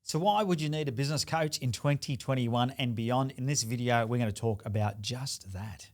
So why would you need a business coach in 2021 and beyond? In this video, we're going to talk about just that.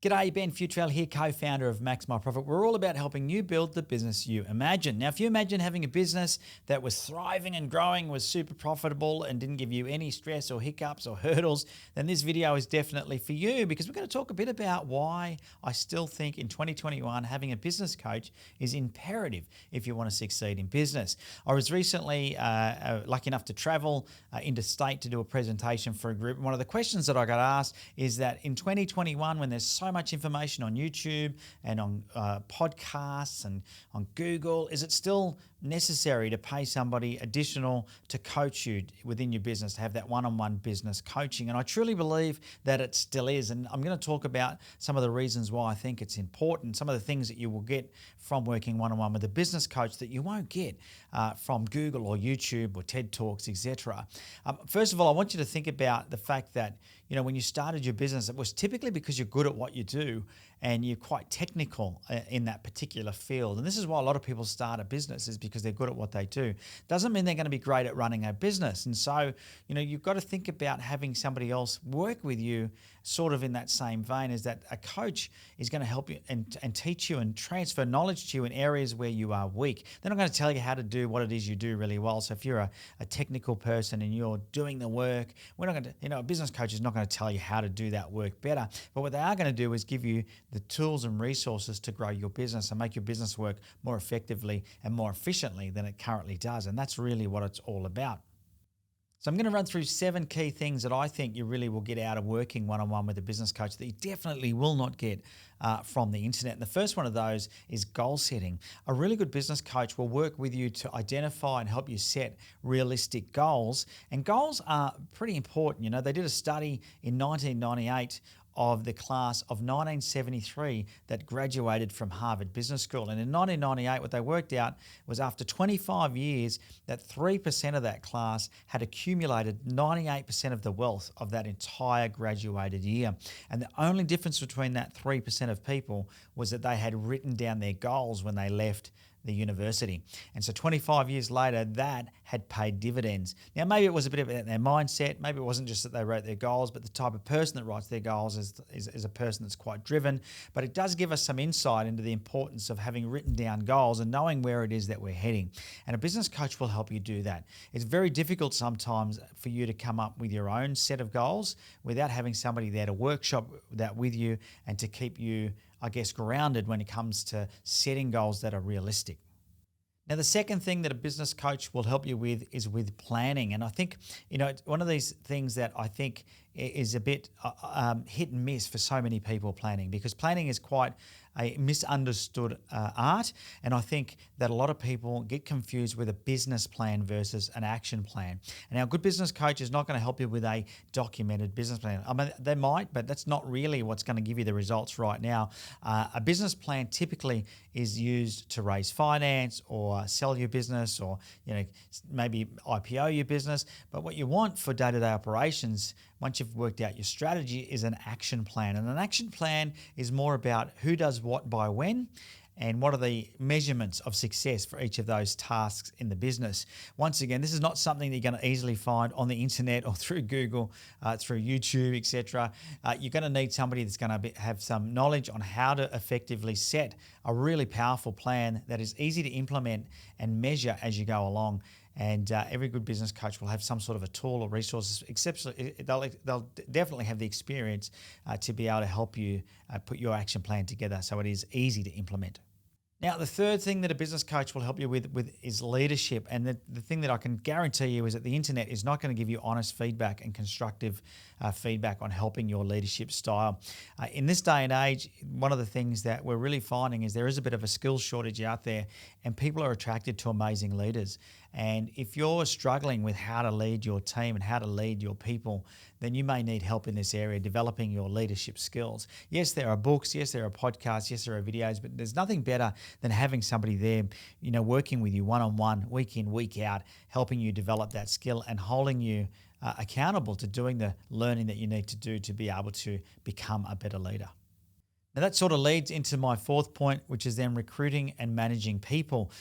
G'day, Ben Futrell here, co-founder of Max My Profit. We're all about helping you build the business you imagine. Now, if you imagine having a business that was thriving and growing, was super profitable and didn't give you any stress or hiccups or hurdles, then this video is definitely for you, because we're going to talk a bit about why I still think in 2021 having a business coach is imperative if you want to succeed in business. I was recently lucky enough to travel interstate to do a presentation for a group. And one of the questions that I got asked is that in 2021, when there's so much information on YouTube and on podcasts and on Google, is it still necessary to pay somebody additional to coach you within your business, to have that one-on-one business coaching? And I truly believe that it still is. And I'm going to talk about some of the reasons why I think it's important, some of the things that you will get from working one-on-one with a business coach that you won't get from Google or YouTube or TED Talks, etc. First of all, I want you to think about the fact that, when you started your business, it was typically because you're good at what you do and you're quite technical in that particular field. And this is why a lot of people start a business, is because they're good at what they do. Doesn't mean they're going to be great at running a business. And so, you've got to think about having somebody else work with you sort of in that same vein, is that a coach is going to help you and teach you and transfer knowledge to you in areas where you are weak. They're not going to tell you how to do what it is you do really well. So if you're a technical person and you're doing the work, we're not going to, a business coach is not going to tell you how to do that work better. But what they are going to do is give you the tools and resources to grow your business and make your business work more effectively and more efficiently than it currently does. And that's really what it's all about. So I'm going to run through 7 key things that I think you really will get out of working one-on-one with a business coach that you definitely will not get from the internet. And the first one of those is goal setting. A really good business coach will work with you to identify and help you set realistic goals. And goals are pretty important. They did a study in 1998 of the class of 1973 that graduated from Harvard Business School. And in 1998, what they worked out was after 25 years, that 3% of that class had accumulated 98% of the wealth of that entire graduated year. And the only difference between that 3% of people was that they had written down their goals when they left the university. And so 25 years later, that had paid dividends. Now, maybe it was a bit of their mindset. Maybe it wasn't just that they wrote their goals, but the type of person that writes their goals is a person that's quite driven. But it does give us some insight into the importance of having written down goals and knowing where it is that we're heading. And a business coach will help you do that. It's very difficult sometimes for you to come up with your own set of goals without having somebody there to workshop that with you and to keep you, grounded when it comes to setting goals that are realistic. Now, the second thing that a business coach will help you with is with planning. And I think, one of these things that I think is a bit hit and miss for so many people, planning, because planning is quite a misunderstood art. And I think that a lot of people get confused with a business plan versus an action plan. And our good business coach is not going to help you with a documented business plan. I mean, they might, but that's not really what's going to give you the results right now. A business plan typically is used to raise finance or sell your business or, maybe IPO your business. But what you want for day-to-day operations, once you've worked out your strategy, is an action plan. And an action plan is more about who does what by when, and what are the measurements of success for each of those tasks in the business. Once again, this is not something that you're going to easily find on the internet or through Google, through YouTube, etc. You're going to need somebody that's going to have some knowledge on how to effectively set a really powerful plan that is easy to implement and measure as you go along. And every good business coach will have some sort of a tool or resources, except they'll definitely have the experience to be able to help you put your action plan together so it is easy to implement. Now, the third thing that a business coach will help you with is leadership. And the thing that I can guarantee you is that the internet is not going to give you honest feedback and constructive feedback on helping your leadership style. In this day and age, one of the things that we're really finding is there is a bit of a skills shortage out there, and people are attracted to amazing leaders. And if you're struggling with how to lead your team and how to lead your people, then you may need help in this area, developing your leadership skills. Yes, there are books. Yes, there are podcasts. Yes, there are videos, but there's nothing better than having somebody there, working with you one-on-one, week in, week out, helping you develop that skill and holding you accountable to doing the learning that you need to do to be able to become a better leader. Now that sort of leads into my fourth point, which is then recruiting and managing people.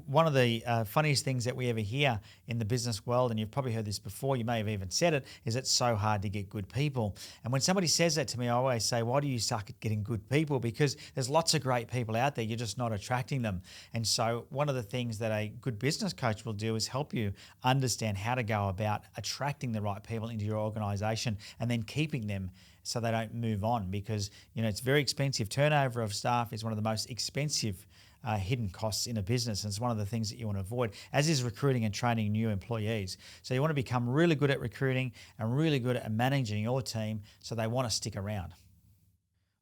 One of the funniest things that we ever hear in the business world, and you've probably heard this before, you may have even said it, is it's so hard to get good people. And when somebody says that to me, I always say, why do you suck at getting good people? Because there's lots of great people out there, you're just not attracting them. And so one of the things that a good business coach will do is help you understand how to go about attracting the right people into your organization and then keeping them so they don't move on, because it's very expensive. Turnover of staff is one of the most expensive hidden costs in a business, and it's one of the things that you want to avoid, as is recruiting and training new employees. So you want to become really good at recruiting and really good at managing your team so they want to stick around.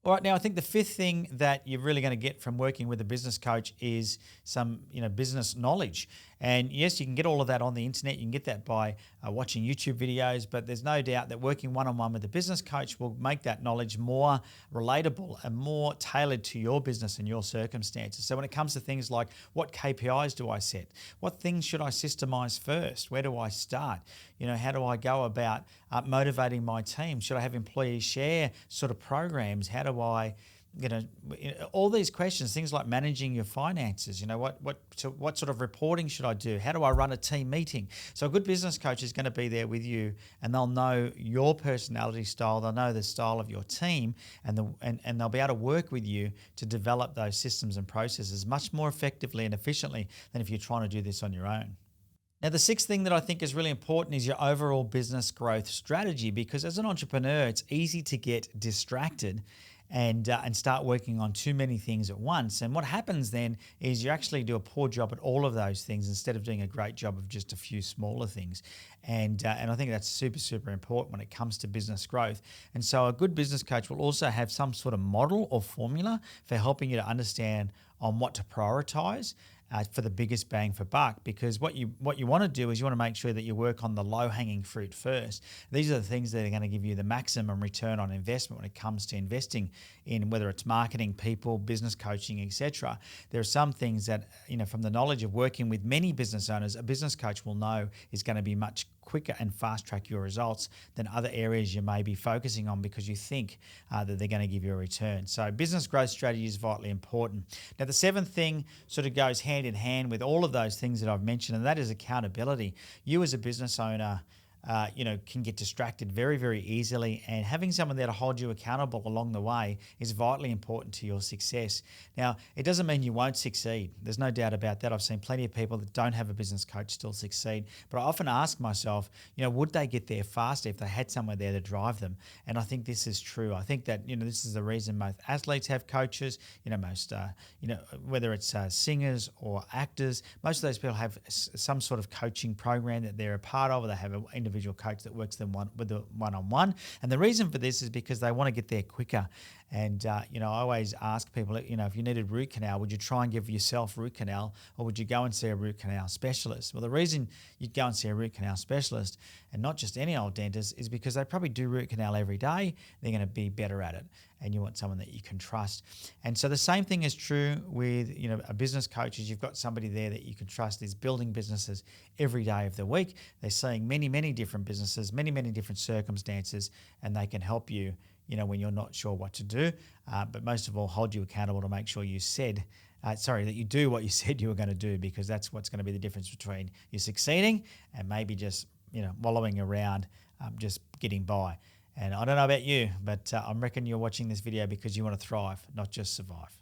All right, now I think the fifth thing that you're really going to get from working with a business coach is some, business knowledge. And yes, you can get all of that on the internet. You can get that by watching YouTube videos, but there's no doubt that working one-on-one with a business coach will make that knowledge more relatable and more tailored to your business and your circumstances. So when it comes to things like, what KPIs do I set? What things should I systemize first? Where do I start? How do I go about motivating my team? Should I have employees share sort of programs? How do I all these questions, things like managing your finances, what sort of reporting should I do? How do I run a team meeting? So a good business coach is going to be there with you, and they'll know your personality style, they'll know the style of your team, and they'll be able to work with you to develop those systems and processes much more effectively and efficiently than if you're trying to do this on your own. Now, the sixth thing that I think is really important is your overall business growth strategy, because as an entrepreneur, it's easy to get distracted and start working on too many things at once. And what happens then is you actually do a poor job at all of those things instead of doing a great job of just a few smaller things. And I think that's super, super important when it comes to business growth. And so a good business coach will also have some sort of model or formula for helping you to understand on what to prioritize for the biggest bang for buck, because what you want to do is you want to make sure that you work on the low-hanging fruit first. These are the things that are going to give you the maximum return on investment when it comes to investing in whether it's marketing, people, business coaching, etc. There are some things that, from the knowledge of working with many business owners, a business coach will know is going to be much quicker and fast track your results than other areas you may be focusing on because you think that they're going to give you a return. So business growth strategy is vitally important. Now, the seventh thing sort of goes hand in hand with all of those things that I've mentioned, and that is accountability. You as a business owner can get distracted very, very easily, and having someone there to hold you accountable along the way is vitally important to your success. Now, it doesn't mean you won't succeed. There's no doubt about that. I've seen plenty of people that don't have a business coach still succeed, but I often ask myself, would they get there faster if they had someone there to drive them? And I think this is true. I think that, this is the reason most athletes have coaches, most, whether it's singers or actors, most of those people have some sort of coaching program that they're a part of, or they have an individual coach that works them with the one-on-one. And the reason for this is because they want to get there quicker. And, I always ask people, if you needed root canal, would you try and give yourself root canal, or would you go and see a root canal specialist? Well, the reason you'd go and see a root canal specialist and not just any old dentist is because they probably do root canal every day. They're going to be better at it, and you want someone that you can trust. And so the same thing is true with, a business coach. Is you've got somebody there that you can trust is building businesses every day of the week. They're seeing many, many different businesses, many, many different circumstances, and they can help you, when you're not sure what to do, but most of all, hold you accountable to make sure that you do what you said you were going to do, because that's what's going to be the difference between you succeeding and maybe just, wallowing around, just getting by. And I don't know about you, but I reckon you're watching this video because you want to thrive, not just survive.